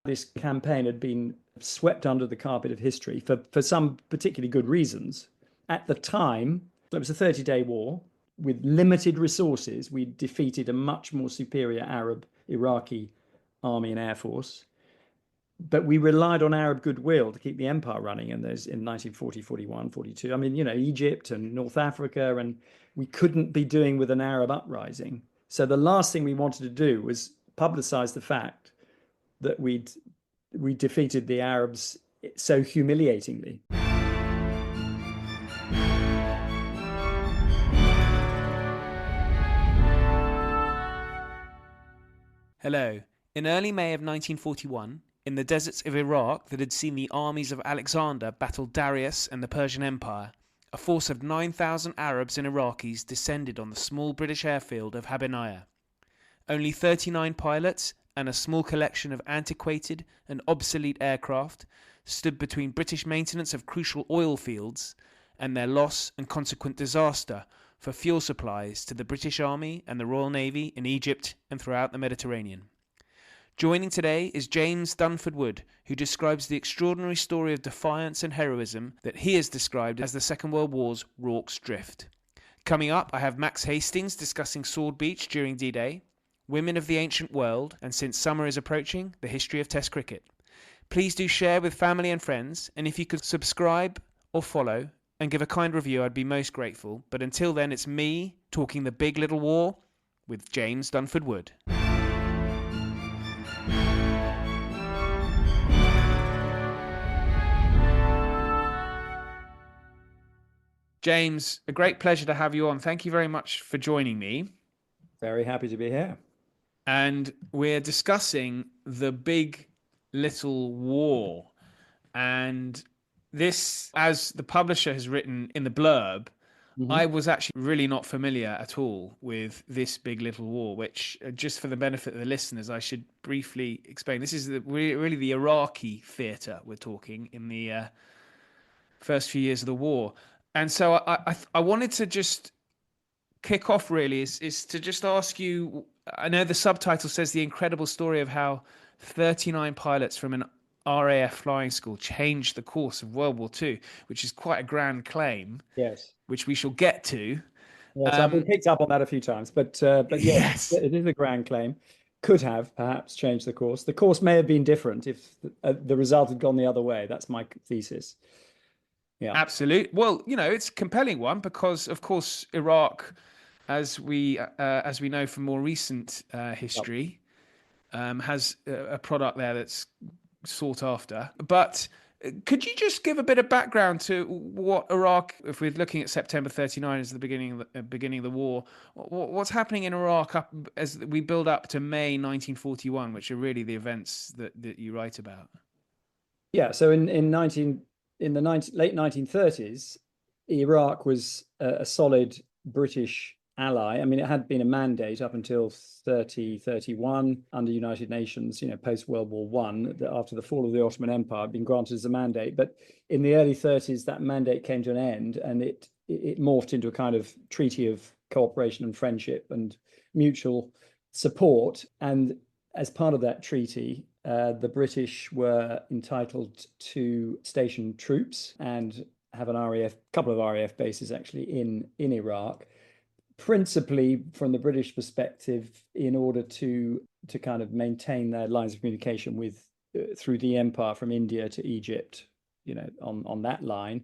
This campaign had been swept under the carpet of history for some particularly good reasons. At the time, it was a 30-day war. With limited resources, we defeated a much more superior Arab Iraqi army and air force. But we relied on Arab goodwill to keep the empire running. And there's in 1940, 41, 42. I mean, Egypt and North Africa, and we couldn't be doing with an Arab uprising. So the last thing we wanted to do was publicize the fact that we defeated the Arabs so humiliatingly. Hello. In early May of 1941, in the deserts of Iraq that had seen the armies of Alexander battle Darius and the Persian Empire, a force of 9,000 Arabs and Iraqis descended on the small British airfield of Habbinayah. Only 39 pilots and a small collection of antiquated and obsolete aircraft stood between British maintenance of crucial oil fields and their loss and consequent disaster for fuel supplies to the British Army and the Royal Navy in Egypt and throughout the Mediterranean. Joining today is James Dunford Wood, who describes the extraordinary story of defiance and heroism that he has described as the Second World War's Rorke's Drift. Coming up, I have Max Hastings discussing Sword Beach during D-Day, women of the ancient world, and since summer is approaching, the history of Test cricket. Please do share with family and friends, and if you could subscribe or follow and give a kind review, I'd be most grateful. But until then, it's me talking the big little war with James Dunford Wood. James, a great pleasure to have you on. Thank you very much for joining me. Very happy to be here. And we're discussing the big little war. And this, as the publisher has written in the blurb, I was actually really not familiar at all with this big little war, which, just for the benefit of the listeners, I should briefly explain. This is really the Iraqi theatre we're talking in the first few years of the war. And so I wanted to just kick off really is to just ask you, I know the subtitle says the incredible story of how 39 pilots from an RAF flying school changed the course of World War II, which is quite a grand claim. Yes. Which we shall get to. Yes, I've been picked up on that a few times, but yes, it is a grand claim. Could have perhaps changed the course. The course may have been different if the result had gone the other way. That's my thesis. Yeah, absolutely. Well, it's a compelling one because, of course, Iraq, as we know from more recent history, has a product there that's sought after. But could you just give a bit of background to what Iraq, if we're looking at September 39 as the beginning of the war, what's happening in Iraq up as we build up to May 1941, which are really the events that you write about? Yeah, so in the late 1930s, Iraq was a solid British ally. I mean, it had been a mandate up until 31 under United Nations, post World War I, after the fall of the Ottoman Empire, had been granted as a mandate. But in the early 30s, that mandate came to an end, and it morphed into a kind of treaty of cooperation and friendship and mutual support. And as part of that treaty, the British were entitled to station troops and have a couple of RAF bases actually in Iraq, principally from the British perspective, in order to kind of maintain their lines of communication through the empire from India to Egypt, on that line,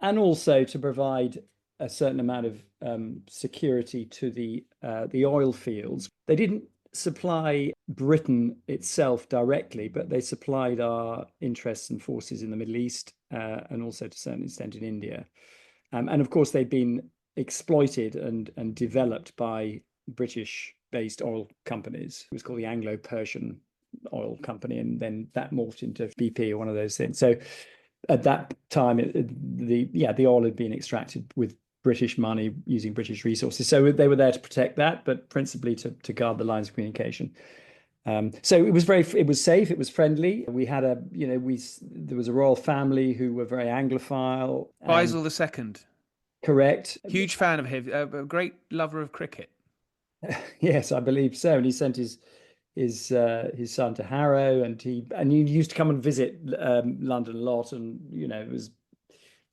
and also to provide a certain amount of security to the oil fields. They didn't supply Britain itself directly, but they supplied our interests and forces in the Middle East and also to a certain extent in India. And of course, they'd been exploited and developed by British-based oil companies. It was called the Anglo-Persian Oil Company, and then that morphed into BP or one of those things. So at that time, the oil had been extracted with British money using British resources. So they were there to protect that, but principally to guard the lines of communication. So it was safe, it was friendly. We had there was a royal family who were very Anglophile. Faisal II. Correct. Huge fan of him, a great lover of cricket. Yes, I believe so. And he sent his his son to Harrow, and he used to come and visit London a lot, and it was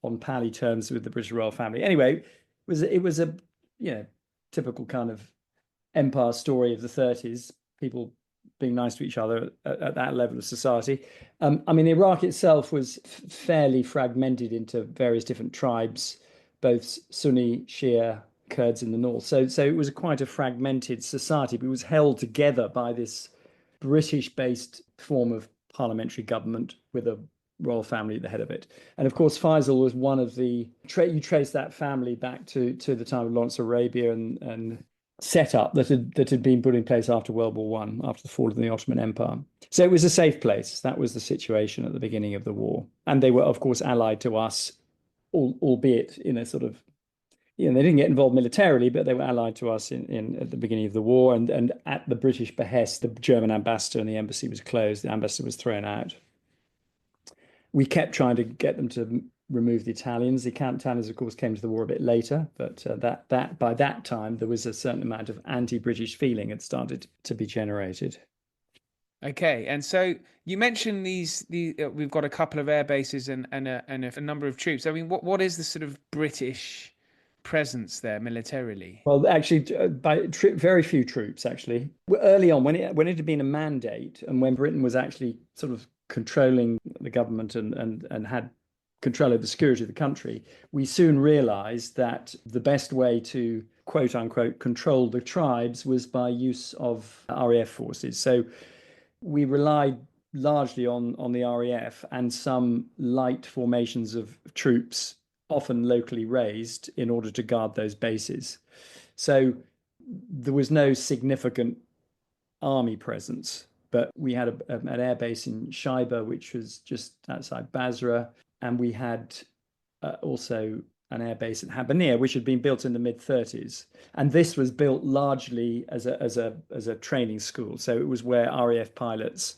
on pally terms with the British royal family. Anyway, it was a typical kind of empire story of the 30s, people being nice to each other at that level of society. I mean, Iraq itself was fairly fragmented into various different tribes, both Sunni, Shia, Kurds in the north. So it was quite a fragmented society, but it was held together by this British-based form of parliamentary government with a royal family at the head of it. And of course, Faisal was one of the you trace that family back to the time of Lawrence of Arabia and setup that had been put in place after World War One, after the fall of the Ottoman Empire. So it was a safe place. That was the situation at the beginning of the war, and they were, of course, allied to us, albeit in a sort of, they didn't get involved militarily, but they were allied to us in at the beginning of the war, and at the British behest, the German ambassador and the embassy was closed. The ambassador was thrown out. We kept trying to get them to remove the Italians. The Italians, of course, came to the war a bit later, but that by that time there was a certain amount of anti-British feeling had started to be generated. Okay, and so you mentioned we've got a couple of air bases and a number of troops. I mean, what is the sort of British presence there militarily? Well, actually, very few troops. Actually, early on, when it had been a mandate, and when Britain was actually sort of controlling the government and had control over the security of the country, we soon realized that the best way to, quote unquote, control the tribes was by use of RAF forces. So we relied largely on the RAF and some light formations of troops, often locally raised, in order to guard those bases. So there was no significant army presence, but we had an air base in Shaiba, which was just outside Basra, and we had also an air base at Habbinayah, which had been built in the mid-30s, and this was built largely as a training school. So it was where RAF pilots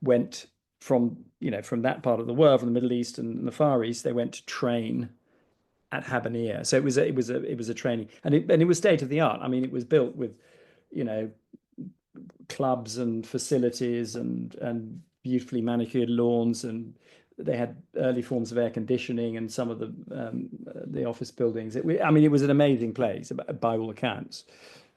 went from that part of the world, from the Middle East and the Far East. They went to train at Habbinayah. So it was a training, and it was state of the art. I mean, it was built with clubs and facilities and beautifully manicured lawns, and they had early forms of air conditioning and some of the office buildings. It was an amazing place by all accounts.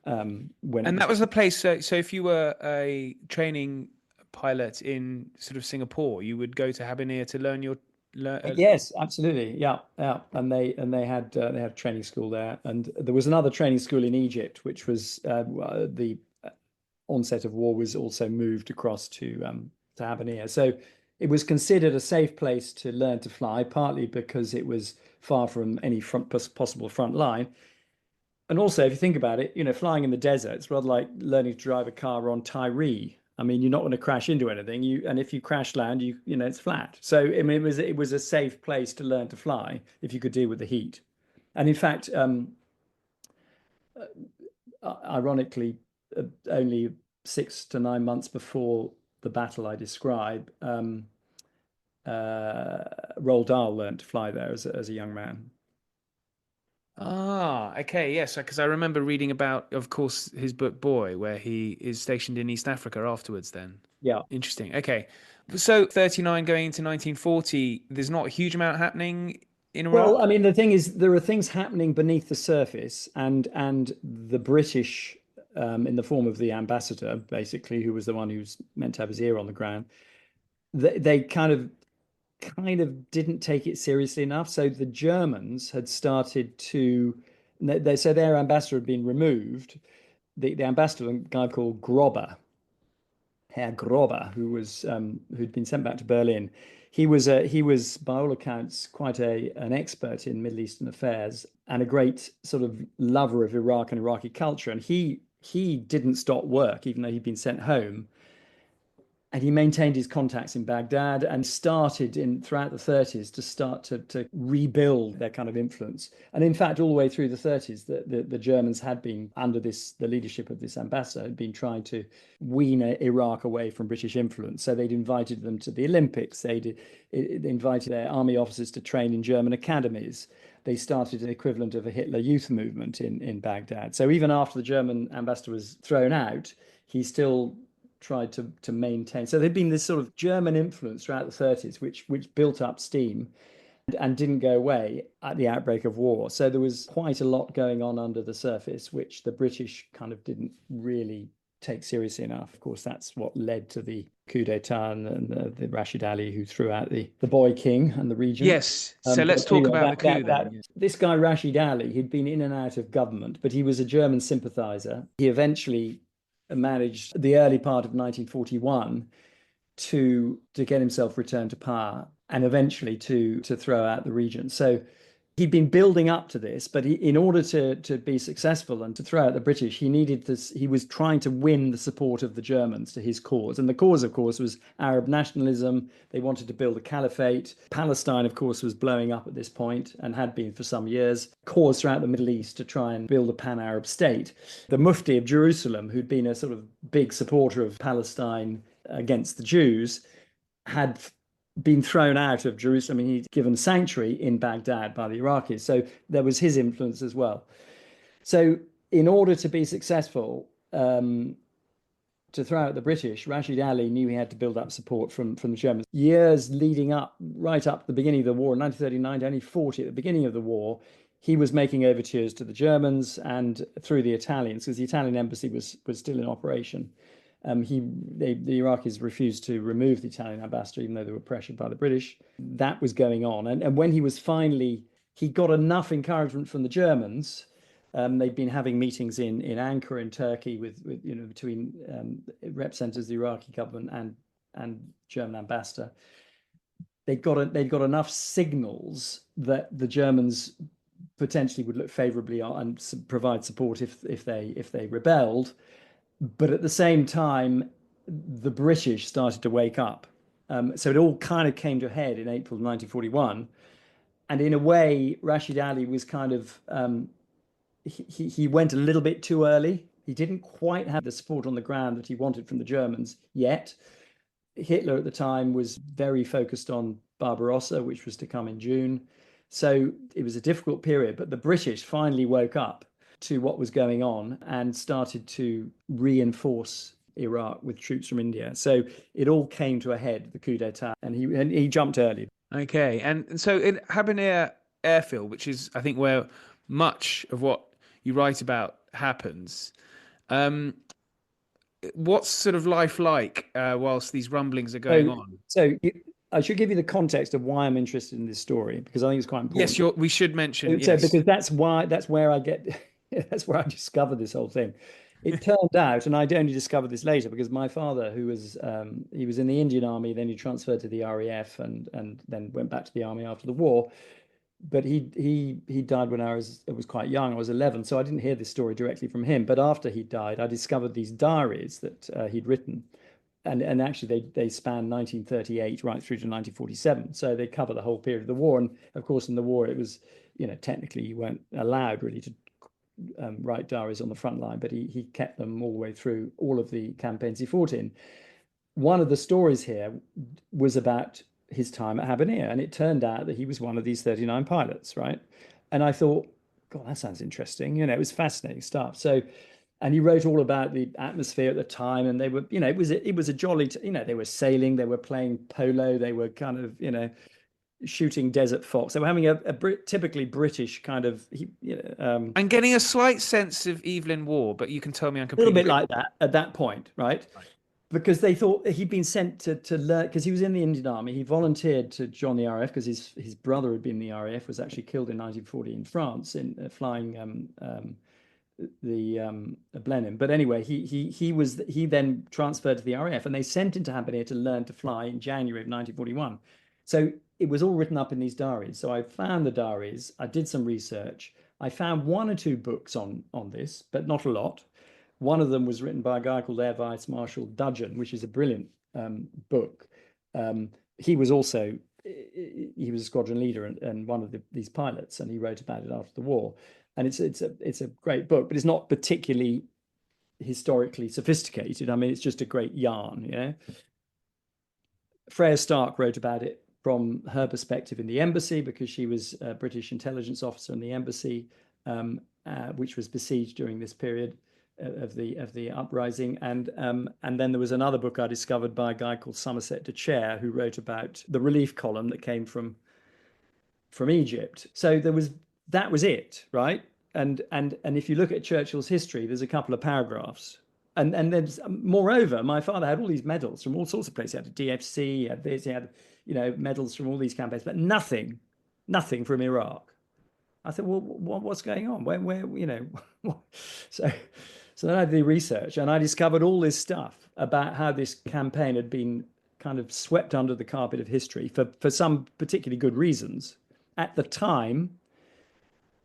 And that was the place. So if you were a training pilot in sort of Singapore, you would go to Habbinayah to learn your. Yes, absolutely, yeah. And they had training school there, and there was another training school in Egypt, which was the onset of war was also moved across to Habbinayah. So it was considered a safe place to learn to fly, partly because it was far from any possible front line. And also, if you think about it, flying in the desert, it's rather like learning to drive a car on Tyree. I mean, you're not going to crash into anything. And if you crash land, it's flat. So I mean, it was a safe place to learn to fly if you could deal with the heat. And in fact, ironically, only 6 to 9 months before the battle I describe, Roald Dahl learned to fly there as a young man. Ah, okay, yes, because I remember reading about, of course, his book Boy, where he is stationed in East Africa afterwards then. Yeah. Interesting. Okay. So 39 going into 1940, there's not a huge amount happening in Iraq? Well, I mean, the thing is, there are things happening beneath the surface, and the British, in the form of the ambassador, basically, who was the one who's meant to have his ear on the ground, they kind of didn't take it seriously enough. So the Germans had started to, so their ambassador had been removed. The ambassador, a guy called Herr Grober, who'd been sent back to Berlin. He was by all accounts quite an expert in Middle Eastern affairs and a great sort of lover of Iraq and Iraqi culture. And he didn't stop work, even though he'd been sent home. And he maintained his contacts in Baghdad and started throughout the 30s to start to rebuild their kind of influence. And in fact, all the way through the 30s, the Germans had been, under the leadership of this ambassador, had been trying to wean Iraq away from British influence. So they'd invited them to the Olympics. They invited their army officers to train in German academies. They started an equivalent of a Hitler Youth movement in Baghdad. So even after the German ambassador was thrown out, he still tried to maintain. So there'd been this sort of German influence throughout the 30s, which built up steam and didn't go away at the outbreak of war. So there was quite a lot going on under the surface, which the British kind of didn't really take seriously enough. Of course, that's what led to the coup d'etat and the Rashid Ali, who threw out the boy king and the regent. Yes. So let's But talk anyway, about the coup then. Yeah. this guy Rashid Ali, he'd been in and out of government, but he was a German sympathizer. He eventually managed the early part of 1941 to get himself returned to power and eventually to throw out the regent. So he'd been building up to this, but in order to be successful and to throw out the British, he needed this. He was trying to win the support of the Germans to his cause. And the cause, of course, was Arab nationalism. They wanted to build a caliphate. Palestine, of course, was blowing up at this point and had been for some years. Cause throughout the Middle East to try and build a pan-Arab state. The Mufti of Jerusalem, who'd been a sort of big supporter of Palestine against the Jews, had been thrown out of Jerusalem. I mean, he'd given sanctuary in Baghdad by the Iraqis. So there was his influence as well. So in order to be successful, to throw out the British, Rashid Ali knew he had to build up support from the Germans. Years leading up, right up to the beginning of the war, 1939 to only 40 at the beginning of the war, he was making overtures to the Germans and through the Italians, because the Italian embassy was still in operation. The Iraqis refused to remove the Italian ambassador, even though they were pressured by the British. That was going on. And when he got enough encouragement from the Germans. They'd been having meetings in Ankara in Turkey with between representatives of the Iraqi government and German ambassador. They'd got enough signals that the Germans potentially would look favorably on and provide support if they rebelled. But at the same time, the British started to wake up. So it all kind of came to a head in April 1941. And in a way, Rashid Ali was kind of, he went a little bit too early. He didn't quite have the support on the ground that he wanted from the Germans yet. Hitler at the time was very focused on Barbarossa, which was to come in June. So it was a difficult period, but the British finally woke up to what was going on and started to reinforce Iraq with troops from India. So it all came to a head, the coup d'etat, and he jumped early. Okay, and so in Habbinayah airfield, which is I think where much of what you write about happens, what's sort of life like whilst these rumblings are going on? I should give you the context of why I'm interested in this story, because I think it's quite important. Yes, we should mention. Yes, because that's where I get. That's where I discovered this whole thing. It turned out, and I only discovered this later, because my father, who was he was in the Indian Army, then he transferred to the RAF, and then went back to the army after the war. But he died when I was quite young. I was 11, so I didn't hear this story directly from him. But after he died, I discovered these diaries that he'd written, and actually they span 1938 right through to 1947. So they cover the whole period of the war. And of course, in the war, it was technically you weren't allowed really to write diaries on the front line, but he kept them all the way through all of the campaigns he fought in. One of the stories here was about his time at Habbinayah, and it turned out that he was one of these 39 pilots, right? And I thought, God, that sounds interesting. It was fascinating stuff. So, and he wrote all about the atmosphere at the time, and they were, it was a jolly, they were sailing, they were playing polo, they were kind of, shooting desert fox. They were having a typically British kind of, and getting a slight sense of Evelyn Waugh, but you can tell me I'm completely a little bit like that at that point, right? Because they thought he'd been sent to learn, because he was in the Indian Army. He volunteered to join the RAF because his brother had been in the RAF, was actually killed in 1940 in France in flying the Blenheim. But anyway, he then transferred to the RAF, and they sent him to Habbinayah to learn to fly in January of 1941. So it was all written up in these diaries. So I found the diaries, I did some research. I found one or two books on this, but not a lot. One of them was written by a guy called Air Vice Marshal Dudgeon, which is a brilliant book. He was a squadron leader and one of these pilots, and he wrote about it after the war. And it's a great book, but it's not particularly historically sophisticated. I mean, it's just a great yarn, Freya Stark wrote about it from her perspective in the embassy, because she was a British intelligence officer in the embassy, which was besieged during this period. of the uprising, and then there was another book I discovered by a guy called Somerset de Chair, who wrote about the relief column that came from Egypt. So that was it, right? And if you look at Churchill's history, there's a couple of paragraphs. And there's moreover, my father had all these medals from all sorts of places. He had a DFC, he had this, he had, medals from all these campaigns, but nothing from Iraq. I thought, well, what's going on? So so then I did the research and I discovered all this stuff about how this campaign had been kind of swept under the carpet of history for some particularly good reasons. At the time,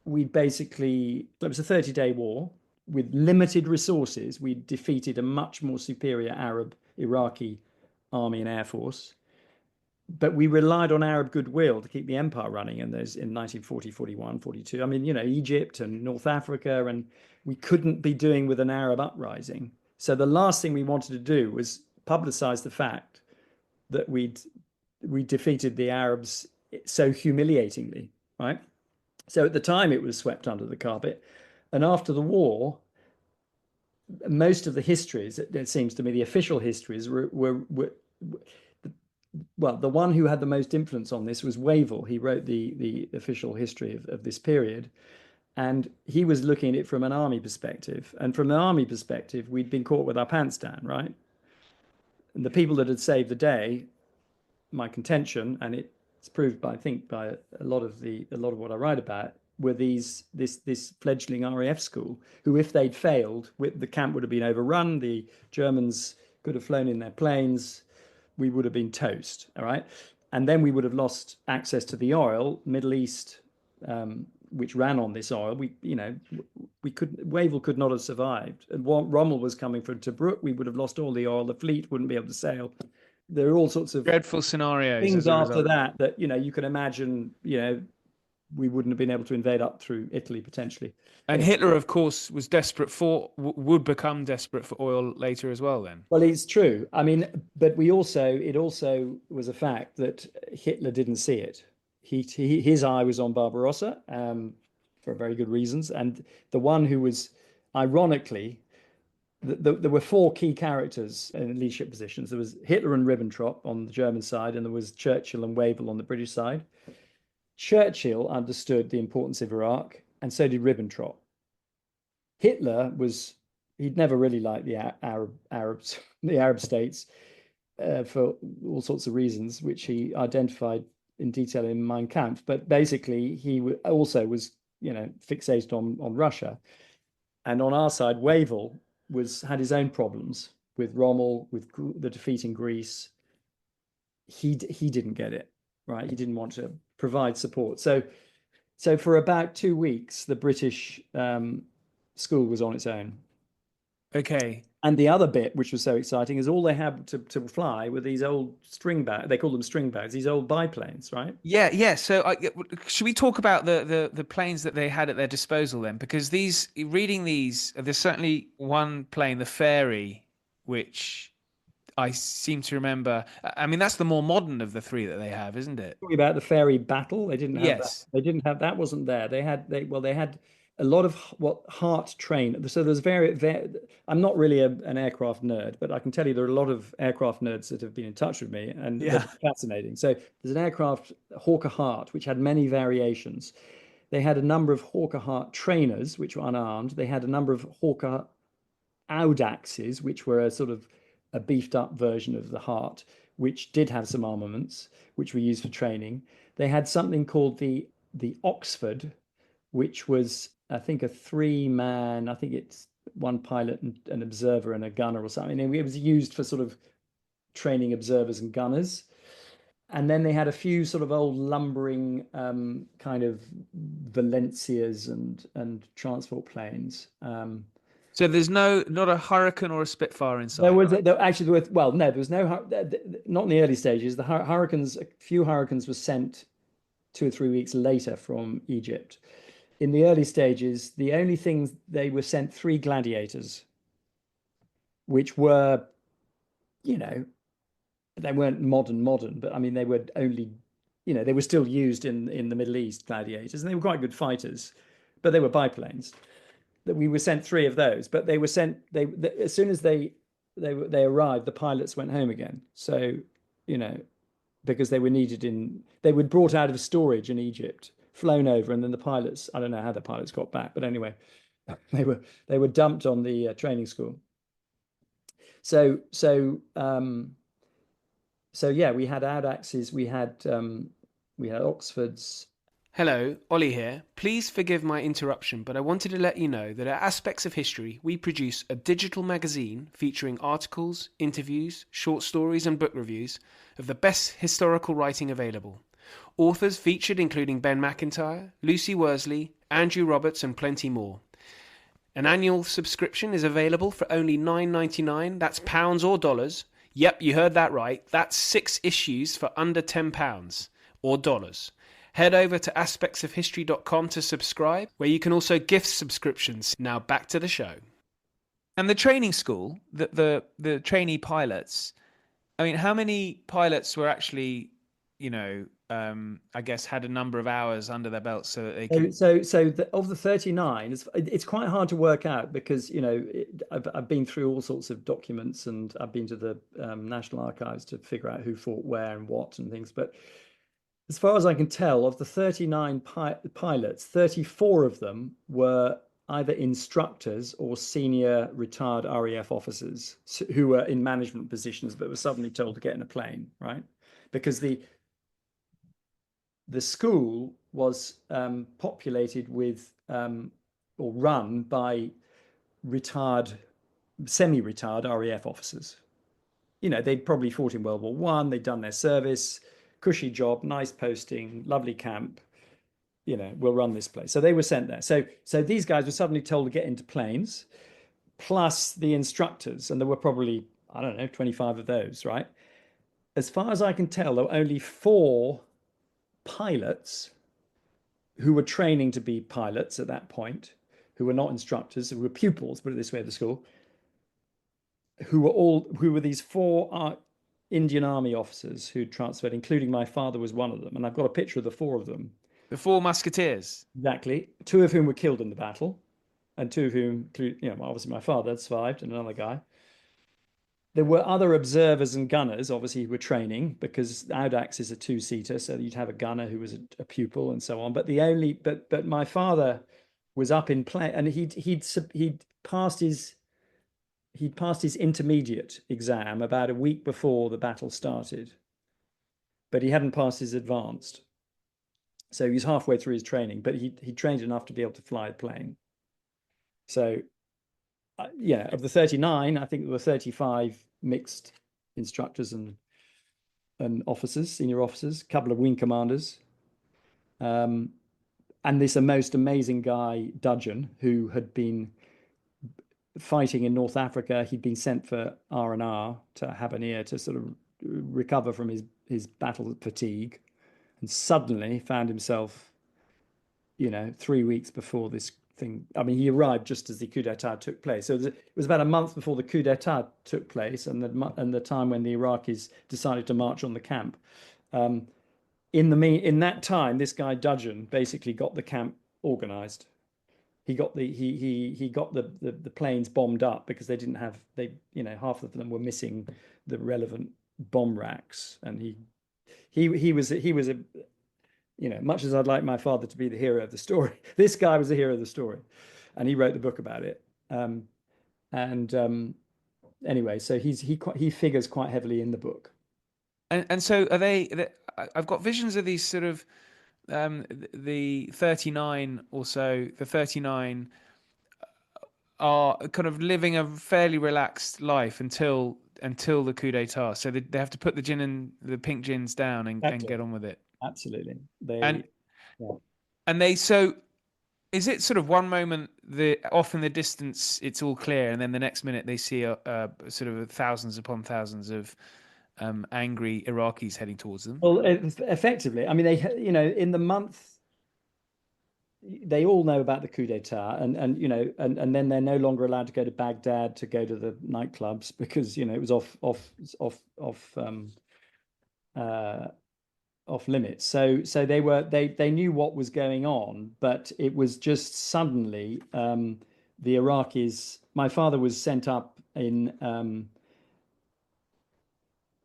it was a 30-day war with limited resources. We defeated a much more superior Arab Iraqi army and air force. But we relied on Arab goodwill to keep the empire running in 1940, 41, 42. I mean, Egypt and North Africa, and we couldn't be doing with an Arab uprising. So the last thing we wanted to do was publicize the fact that we defeated the Arabs so humiliatingly, right? So at the time it was swept under the carpet. And after the war, most of the histories, it seems to me, the official histories were well, the one who had the most influence on this was Wavell. He wrote the official history of this period. And he was looking at it from an army perspective. And from an army perspective, we'd been caught with our pants down, right? And the people that had saved the day, my contention, and it's proved by, I think, by a lot of what I write about, were this fledgling RAF school, who, if they'd failed, the camp would have been overrun, the Germans could have flown in their planes, we would have been toast, all right? And then we would have lost access to the oil, Middle East, which ran on this oil. Wavell could not have survived. And Rommel was coming from Tobruk, we would have lost all the oil, the fleet wouldn't be able to sail. There are all sorts of dreadful scenarios, things after that you can imagine, we wouldn't have been able to invade up through Italy potentially. And Hitler, of course, was would become desperate for oil later as well then. Well, it's true. I mean, but it also was a fact that Hitler didn't see it. His eye was on Barbarossa for very good reasons. And the one who was, ironically, there were four key characters in leadership positions. There was Hitler and Ribbentrop on the German side, and there was Churchill and Wavell on the British side. Churchill understood the importance of Iraq, and so did Ribbentrop. Hitler he'd never really liked the Arabs, the Arab states, for all sorts of reasons, which he identified in detail in Mein Kampf. But basically, he also was, fixated on Russia. And on our side, Wavell had his own problems with Rommel, with the defeat in Greece. He didn't get it, right? He didn't want to provide support. So for about 2 weeks, the British school was on its own. Okay. And the other bit, which was so exciting, is all they had to fly were these old string bags. They call them string bags, these old biplanes, right? Yeah. So should we talk about the planes that they had at their disposal then? Because there's certainly one plane, the Fairy, which I seem to remember. I mean, that's the more modern of the three that they have, isn't it? Talking about the Fairy Battle, they didn't have Yes. that. They didn't have that. Wasn't there? They had a lot of what Hart train. So there's I'm not really an aircraft nerd, but I can tell you there are a lot of aircraft nerds that have been in touch with me, and they're fascinating. So there's an aircraft, Hawker Hart, which had many variations. They had a number of Hawker Hart trainers, which were unarmed. They had a number of Hawker Audaxes, which were a sort of a beefed up version of the Hart, which did have some armaments, which were used for training. They had something called the Oxford, which was, I think, a 3-man, I think it's one pilot and an observer and a gunner or something. And it was used for sort of training observers and gunners. And then they had a few sort of old lumbering kind of Valencias and transport planes. So there's not a Hurricane or a Spitfire inside. There was not in the early stages. The Hurricanes, a few Hurricanes were sent 2 or 3 weeks later from Egypt. In the early stages, the only things they were sent 3 Gladiators, which were, they weren't modern, but I mean, they were only, they were still used in the Middle East, Gladiators, and they were quite good fighters, but they were biplanes. that we were sent three of those, but they were sent. As soon as they arrived, the pilots went home again. So, you know, because they were needed they were brought out of storage in Egypt, flown over, and then the pilots. I don't know how the pilots got back, but anyway, they were dumped on the training school. So yeah, we had Audaxes, we had Oxfords. Hello, Ollie here. Please forgive my interruption, but I wanted to let you know that at Aspects of History, we produce a digital magazine featuring articles, interviews, short stories, and book reviews of the best historical writing available. Authors featured including Ben Macintyre, Lucy Worsley, Andrew Roberts, and plenty more. An annual subscription is available for only $9.99. That's pounds or dollars. Yep, you heard that right. That's 6 issues for under £10 or dollars. Head over to aspectsofhistory.com to subscribe, where you can also gift subscriptions. Now back to the show. And the training school, the trainee pilots, I mean, how many pilots were actually, I guess had a number of hours under their belts so that they can... Of the 39, it's quite hard to work out because, I've been through all sorts of documents and I've been to the National Archives to figure out who fought where and what and things. But as far as I can tell, of the 39 pilots, 34 of them were either instructors or senior retired RAF officers who were in management positions but were suddenly told to get in a plane, right? Because the school was populated with or run by semi-retired RAF officers. They'd probably fought in World War One, they'd done their service, cushy job, nice posting, lovely camp. We'll run this place. So they were sent there. So these guys were suddenly told to get into planes, plus the instructors, and there were probably, I don't know, 25 of those, right? As far as I can tell, there were only 4 pilots who were training to be pilots at that point, who were not instructors, who were pupils, put it this way, at the school, who were these 4 Indian Army officers who transferred, including my father was one of them. And I've got a picture of the 4 of them. The 4 musketeers. Exactly. 2 of whom were killed in the battle, and 2 of whom, obviously my father had survived, and another guy. There were other observers and gunners, obviously, who were training, because Audax is a 2-seater, so you'd have a gunner who was a pupil and so on. But but my father was up in play, and he'd passed his intermediate exam about a week before the battle started, but he hadn't passed his advanced. So he was halfway through his training, but he trained enough to be able to fly a plane. So, of the 39, I think there were 35 mixed instructors and officers, senior officers, a couple of wing commanders, and this most amazing guy, Dudgeon, who had been fighting in North Africa. He'd been sent for R&R to Habbinayah to sort of recover from his battle fatigue, and suddenly found himself, 3 weeks before this thing. I mean, he arrived just as the coup d'etat took place. So it was about a month before the coup d'etat took place, and the time when the Iraqis decided to march on the camp. In that time, this guy Dudgeon basically got the camp organized. He got the planes bombed up because they didn't have half of them were missing the relevant bomb racks, and he was a much as I'd like my father to be the hero of the story, this guy was the hero of the story, and he wrote the book about it. Anyway, so he figures quite heavily in the book. And so are they? I've got visions of these sort of the 39 or so. The 39 are kind of living a fairly relaxed life until the coup d'etat. So they have to put the pink gins down and get on with it. Absolutely. So is it sort of one moment off in the distance it's all clear, and then the next minute they see sort of thousands upon thousands of angry Iraqis heading towards them? Well, effectively, I mean, they in the month they all know about the coup d'etat, and then they're no longer allowed to go to Baghdad to go to the nightclubs because it was off limits. So they knew what was going on, but it was just suddenly the Iraqis. My father was sent up in.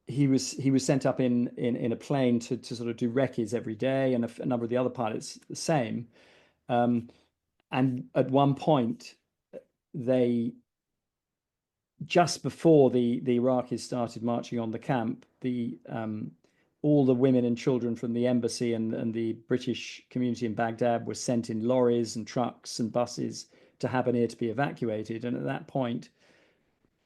He was sent up in a plane to sort of do recce's every day, and a number of the other pilots the same. Um, and at one point, they just before the Iraqis started marching on the camp, the all the women and children from the embassy and the British community in Baghdad were sent in lorries and trucks and buses to Habbinayah to be evacuated. And at that point,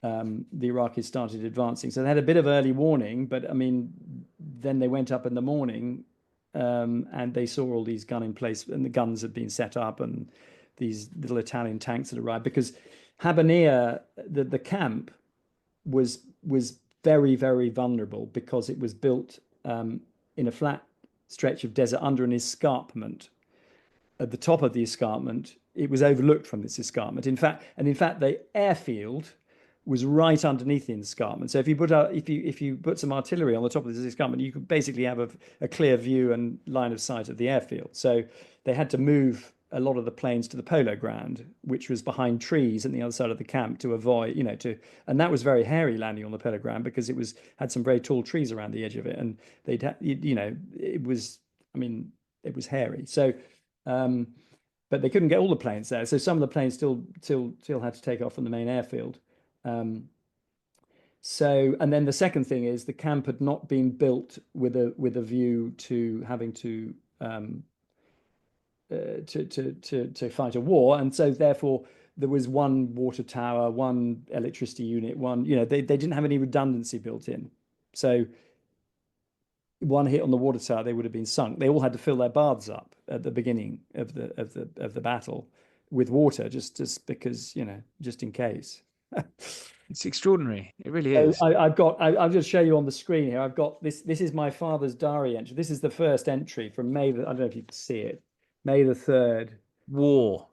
the Iraqis started advancing. So they had a bit of early warning, but I mean, then they went up in the morning, and they saw all these gun in place, and the guns had been set up, and these little Italian tanks had arrived because Habbinayah, the camp, was very, very vulnerable because it was built in a flat stretch of desert under an escarpment. At the top of the escarpment, it was overlooked from this escarpment. In fact, the airfield was right underneath the escarpment. So if you put some artillery on the top of this escarpment, you could basically have a clear view and line of sight of the airfield. So they had to move a lot of the planes to the polo ground, which was behind trees on the other side of the camp to avoid, and that was very hairy landing on the polo ground because had some very tall trees around the edge of it, and it was, I mean, it was hairy. So, but they couldn't get all the planes there. So some of the planes still had to take off from the main airfield. And then the second thing is the camp had not been built with a view to having to fight a war, and so therefore there was one water tower, one electricity unit, they didn't have any redundancy built in. So one hit on the water tower, they would have been sunk. They all had to fill their baths up at the beginning of the battle with water, just because, just in case. It's extraordinary. It really So is. I'll just show you on the screen here. I've got this. This is my father's diary entry. This is the first entry from May. I don't know if you can see it. May the 3rd. War.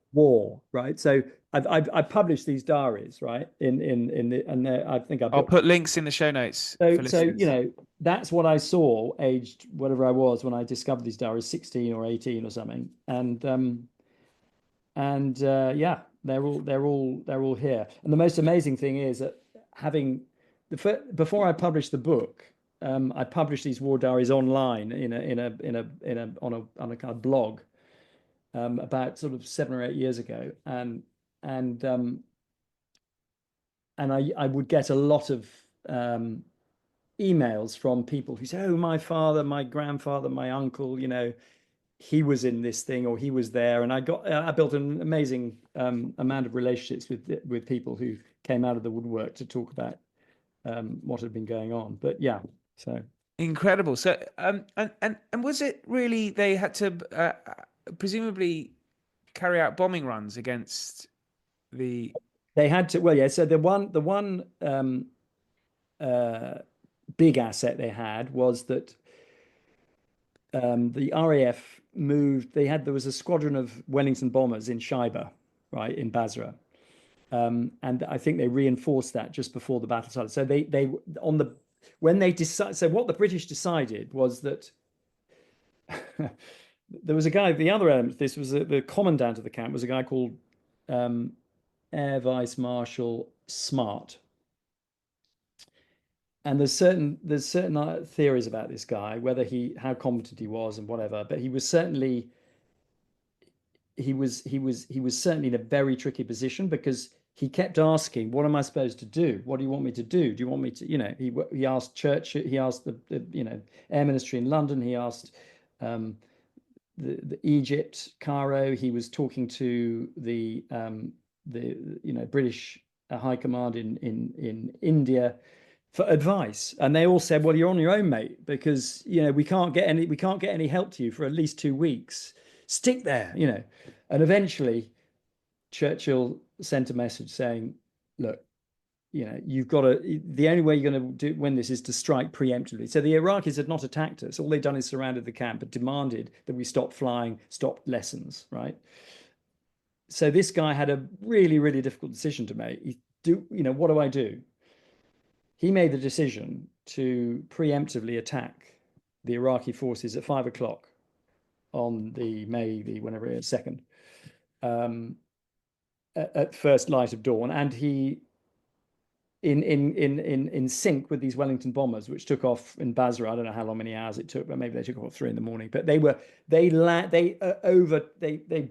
Right. So I published these diaries, right? I think I'll put links in the show notes for so listeners. that's what I saw aged whatever I was when I discovered these diaries, 16 or 18 or something. Yeah, they're all here. And the most amazing thing is that before I published the book, I published these war diaries online on a kind of blog, about sort of 7 or 8 years ago, and I would get a lot of emails from people who say, "Oh, my father, my grandfather, my uncle, he was in this thing or he was there," and I built an amazing amount of relationships with people who came out of the woodwork to talk about what had been going on. But yeah, so Incredible. So, and was it really they had to presumably carry out bombing runs against the? they had to. Well, yeah. So the one big asset they had was that the RAF moved. There was a squadron of Wellington bombers in Shaiba, right, in Basra. And I think they reinforced that just before the battle started. So when they decide, so what the British decided was that there was a guy. The other element, this was the commandant of the camp was a guy called Air Vice Marshal Smart. And there's certain theories about this guy, how competent he was and whatever, but he was certainly certainly in a very tricky position because he kept asking, "What am I supposed to do? What do you want me to do? Do you want me to?" He asked Churchill, he asked the Air Ministry in London, he asked the Egypt, Cairo. He was talking to the British High Command in India for advice, and they all said, "Well, you're on your own, mate, because we can't get any help to you for at least 2 weeks. Stick there." And eventually Churchill sent a message saying, "Look, you've got to. The only way you're going to win this is to strike preemptively." So the Iraqis had not attacked us. All they'd done is surrounded the camp, but demanded that we stop flying, stop lessons, right? So this guy had a really, really difficult decision to make. What do I do? He made the decision to preemptively attack the Iraqi forces at 5 o'clock on whenever it is, 2nd. at first light of dawn, and he in sync with these Wellington bombers, which took off in Basra. I don't know how long, many hours it took, but maybe they took off at 3 a.m. But they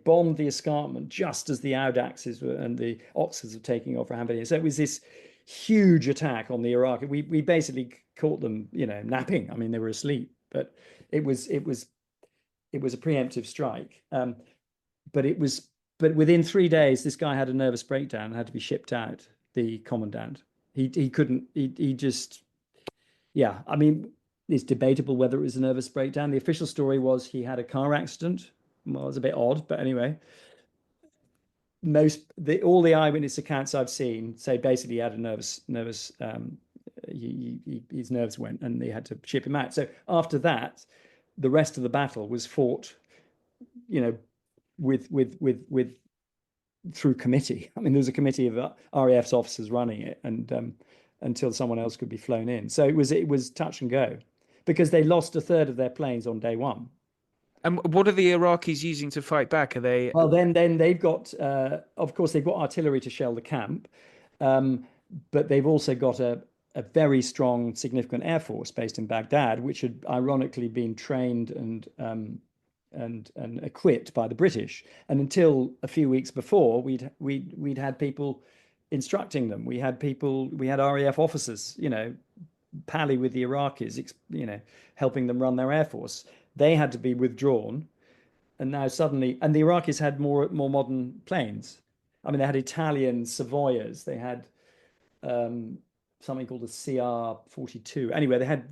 bombed the escarpment just as the Audaxes and the Oxfords were taking off for Habbinayah. So it was this huge attack on the Iraqi. We basically caught them, napping. I mean, they were asleep, but it was a preemptive strike. But within 3 days, this guy had a nervous breakdown and had to be shipped out. The commandant. He couldn't. He just. Yeah, I mean, it's debatable whether it was a nervous breakdown. The official story was he had a car accident. Well, it's a bit odd, but anyway, all the eyewitness accounts I've seen say basically he had a nervous. His nerves went, and they had to ship him out. So after that, the rest of the battle was fought, with through committee. I mean, there was a committee of RAF's officers running it, and until someone else could be flown in. So it was touch and go, because they lost a third of their planes on day one. And what are the Iraqis using to fight back? Are they? Well, then they've got, of course, they've got artillery to shell the camp, but they've also got a very strong, significant air force based in Baghdad, which had ironically been trained and equipped by the British. And until a few weeks before, we'd had people instructing them. We had RAF officers, pally with the Iraqis, helping them run their air force. They had to be withdrawn, and now suddenly, and the Iraqis had more modern planes. I mean, they had Italian Savoyas. They had something called a CR-42. Anyway, they had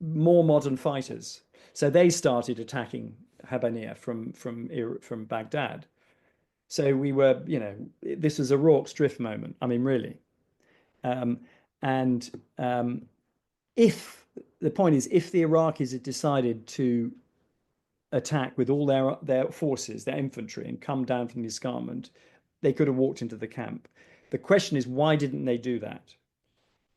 more modern fighters. So they started attacking Habbinayah from Baghdad. So we were, this was a Rorke's drift moment. I mean, really. If the point is, if the Iraqis had decided to attack with all their forces, their infantry, and come down from the escarpment, they could have walked into the camp. The question is, why didn't they do that?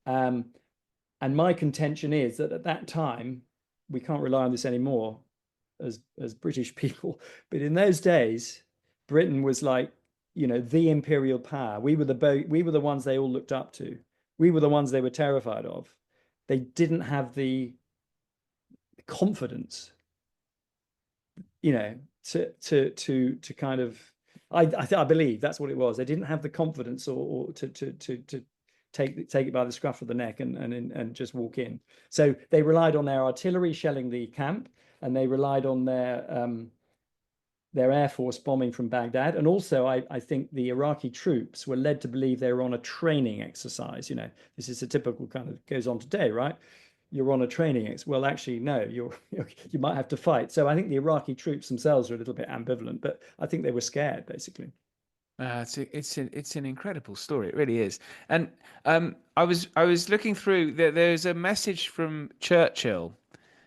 And my contention is that at that time, we can't rely on this anymore as British people, but in those days, Britain was like, the imperial power. We were the ones they all looked up to. We were the ones they were terrified of. They didn't have the confidence, to kind of. I believe that's what it was. They didn't have the confidence or to take it by the scruff of the neck and just walk in. So they relied on their artillery shelling the camp, and they relied on their air force bombing from Baghdad. And also, I think the Iraqi troops were led to believe they were on a training exercise. This is a typical kind of goes on today, right? You're on a training. Well, actually, no, you might have to fight. So I think the Iraqi troops themselves are a little bit ambivalent, but I think they were scared, basically. It's an incredible story. It really is. And I was looking through. There's a message from Churchill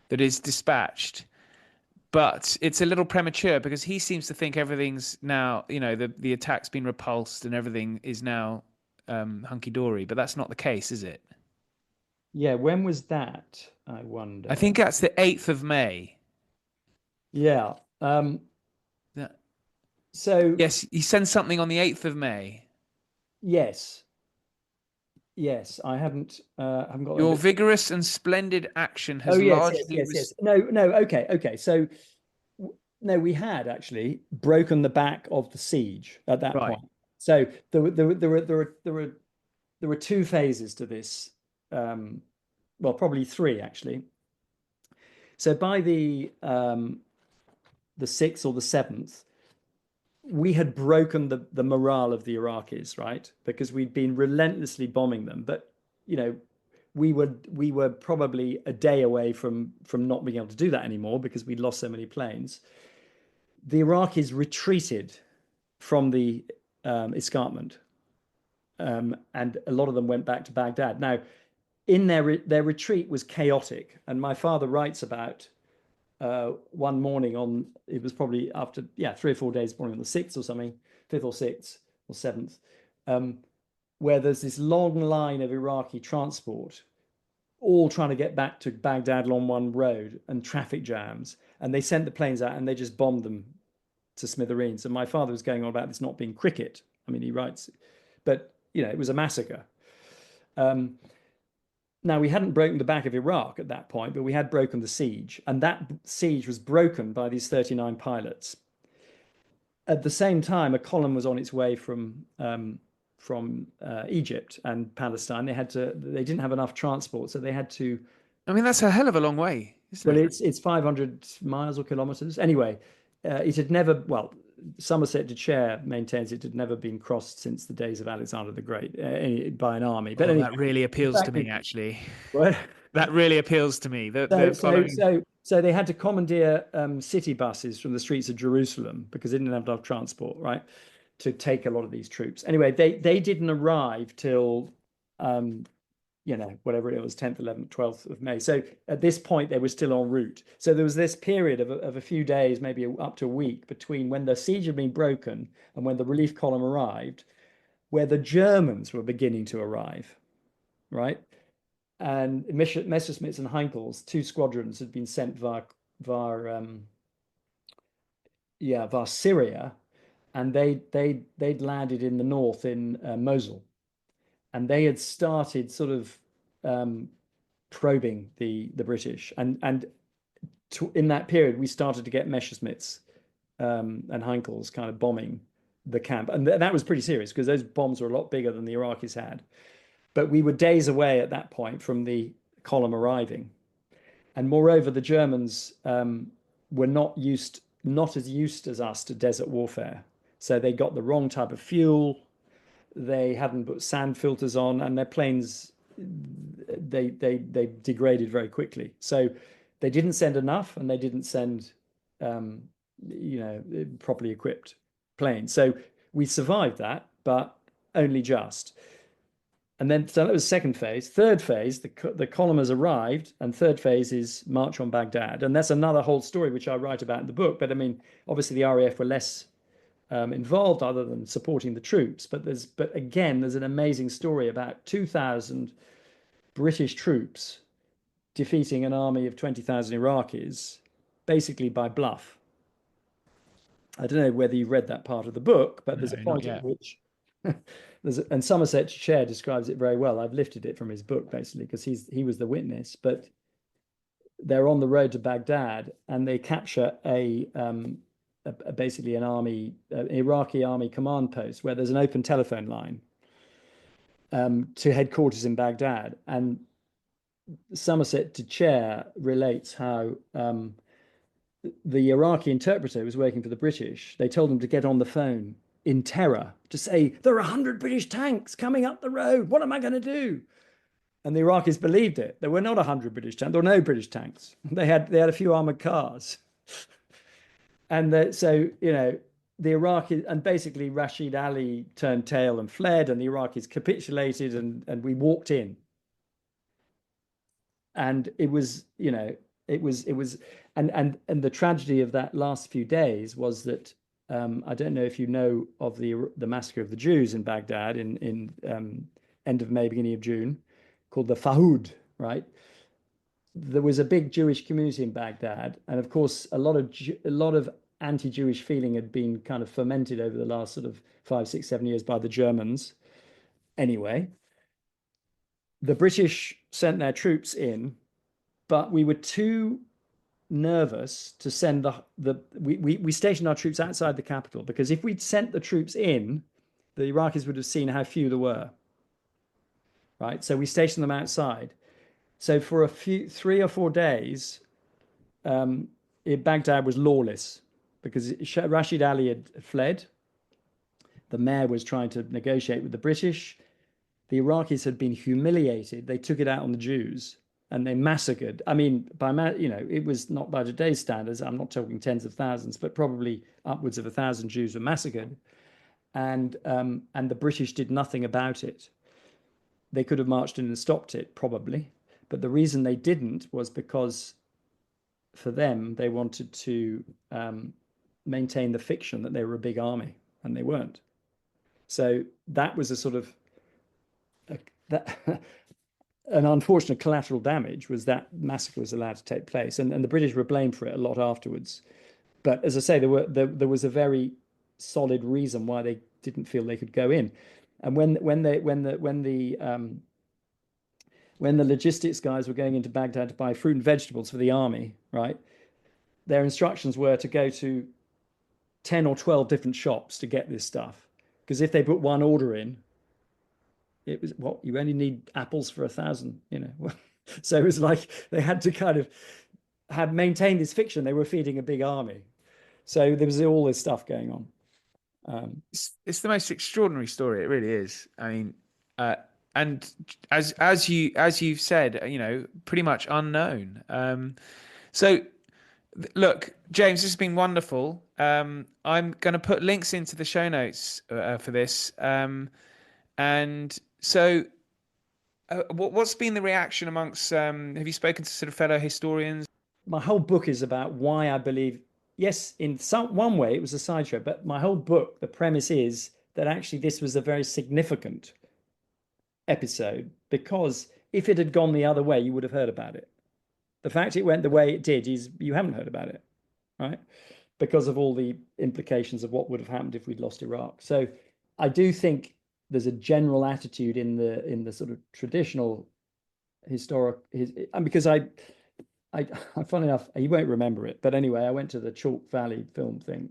that is dispatched, but it's a little premature because he seems to think everything's now, the attack's been repulsed and everything is now hunky-dory. But that's not the case, is it? Yeah, when was that? I wonder. I think that's the 8th of May. Yeah. Yeah. So yes, he sends something on the 8th of May. Yes, I haven't got your vigorous and splendid action has yes. No, okay. So no, we had actually broken the back of the siege at that point. So there were two phases to this. Well, probably three actually. So by the 6th or the 7th, we had broken the morale of the Iraqis, right? Because we'd been relentlessly bombing them. But, we were probably a day away from not being able to do that anymore because we'd lost so many planes. The Iraqis retreated from the escarpment, and a lot of them went back to Baghdad. Now, in their retreat was chaotic, and my father writes about one morning it was probably after 3 or 4 days morning on the 6th or something, 5th or 6th or 7th, where there's this long line of Iraqi transport all trying to get back to Baghdad along one road, and traffic jams, and they sent the planes out and they just bombed them to smithereens. And my father was going on about this not being cricket, I mean, he writes, but it was a massacre. Um, Now, we hadn't broken the back of Iraq at that point, but we had broken the siege. And that siege was broken by these 39 pilots. At the same time, a column was on its way from Egypt and Palestine. They didn't have enough transport, so they had to. I mean, that's a hell of a long way, isn't Well, it? it's 500 miles or kilometers. Anyway, it had never. Well, Somerset de Chair maintains it had never been crossed since the days of Alexander the Great by an army. But Oh, anyway, that really the appeals to fact me, is, actually. well, That really appeals to me. So, The so, following. so, so they had to commandeer city buses from the streets of Jerusalem because they didn't have enough transport, right, to take a lot of these troops. Anyway, they didn't arrive till, whatever it was, 10th, 11th, 12th of May. So at this point, they were still en route. So there was this period of a few days, maybe up to a week, between when the siege had been broken and when the relief column arrived, where the Germans were beginning to arrive, right? And Messerschmitts and Heinkel's two squadrons had been sent via Syria, and they'd landed in the north in Mosul, and they had started sort of probing the British, and in that period we started to get Messerschmitts and Heinkel's kind of bombing the camp, and that was pretty serious because those bombs were a lot bigger than the Iraqis had. But we were days away at that point from the column arriving. And moreover, the Germans were not as used as us to desert warfare. So they got the wrong type of fuel. They hadn't put sand filters on, and their planes they degraded very quickly. So they didn't send enough, and they didn't send properly equipped planes. So we survived that, but only just. And then, so that was second phase. Third phase, the column has arrived, and third phase is march on Baghdad. And that's another whole story which I write about in the book. But I mean, obviously the RAF were less involved other than supporting the troops. But again, there's an amazing story about 2,000 British troops defeating an army of 20,000 Iraqis, basically by bluff. I don't know whether you've read that part of the book, but there's a point at which and Somerset Chair describes it very well. I've lifted it from his book basically because he was the witness. But they're on the road to Baghdad and they capture basically an Iraqi army command post where there's an open telephone line to headquarters in Baghdad. And Somerset Chair relates how the Iraqi interpreter was working for the British. They told him to get on the phone in terror to say, there are 100 British tanks coming up the road. What am I going to do? And the Iraqis believed it. There were not 100 British tanks. There were no British tanks. They had a few armored cars. And so, the Iraqis, and basically Rashid Ali turned tail and fled, and the Iraqis capitulated, and we walked in. And it was, and the tragedy of that last few days was that I don't know if you know of the massacre of the Jews in Baghdad in end of May, beginning of June, called the Fahud, right? There was a big Jewish community in Baghdad, and of course, a lot of anti-Jewish feeling had been kind of fermented over the last sort of 5, 6, 7 years by the Germans. Anyway, the British sent their troops in, but we were too nervous to send we stationed our troops outside the capital, because if we'd sent the troops in, the Iraqis would have seen how few there were, right? So we stationed them outside. So for 3 or 4 days, Baghdad was lawless because Rashid Ali had fled. The mayor was trying to negotiate with the British. The Iraqis had been humiliated. They took it out on the Jews. And they massacred. I mean, it was not by today's standards. I'm not talking tens of thousands, but probably upwards of 1,000 Jews were massacred, and the British did nothing about it. They could have marched in and stopped it, probably, but the reason they didn't was because, for them, they wanted to maintain the fiction that they were a big army, and they weren't. So that was a sort of an unfortunate collateral damage was that massacre was allowed to take place, and the British were blamed for it a lot afterwards. But as I say, there was a very solid reason why they didn't feel they could go in. And when the logistics guys were going into Baghdad to buy fruit and vegetables for the army, right? Their instructions were to go to 10 or 12 different shops to get this stuff. Because if they put one order in, it was what you only need apples for 1,000, you know. So it was like they had to kind of have maintained this fiction. They were feeding a big army. So there was all this stuff going on. It's the most extraordinary story. It really is. I mean, and as you've said, you know, pretty much unknown. So look, James, this has been wonderful. I'm going to put links into the show notes for this. And so, what's been the reaction amongst? Have you spoken to sort of fellow historians? My whole book is about why I believe. Yes, in one way, it was a sideshow, but my whole book, the premise is that actually this was a very significant episode, because if it had gone the other way, you would have heard about it. The fact it went the way it did is you haven't heard about it, right? Because of all the implications of what would have happened if we'd lost Iraq. So I do think there's a general attitude in the sort of traditional historic, and because I funny enough, you won't remember it, but anyway, I went to the Chalk Valley film thing,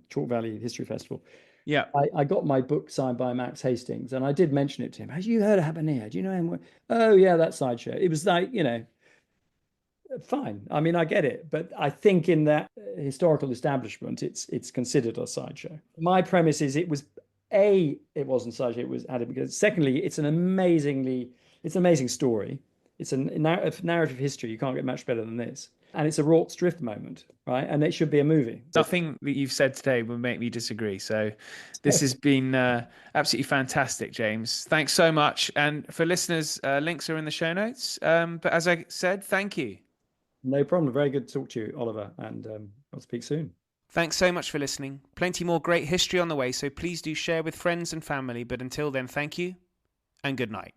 Chalk Valley History Festival. Yeah, I got my book signed by Max Hastings, and I did mention it to him. Have you heard of Habbinayah? Do you know him? Oh yeah, that sideshow. It was like, you know, fine. I mean, I get it, but I think in that historical establishment, it's considered a sideshow. My premise is it wasn't sideshow. It was added because secondly, it's an amazing story. It's a narrative history. You can't get much better than this. And it's a Rorke's Drift moment, right? And it should be a movie. Nothing that you've said today will make me disagree. So this has been absolutely fantastic, James. Thanks so much. And for listeners, links are in the show notes. But as I said, thank you. No problem. Very good to talk to you, Oliver. And I'll speak soon. Thanks so much for listening. Plenty more great history on the way. So please do share with friends and family. But until then, thank you and good night.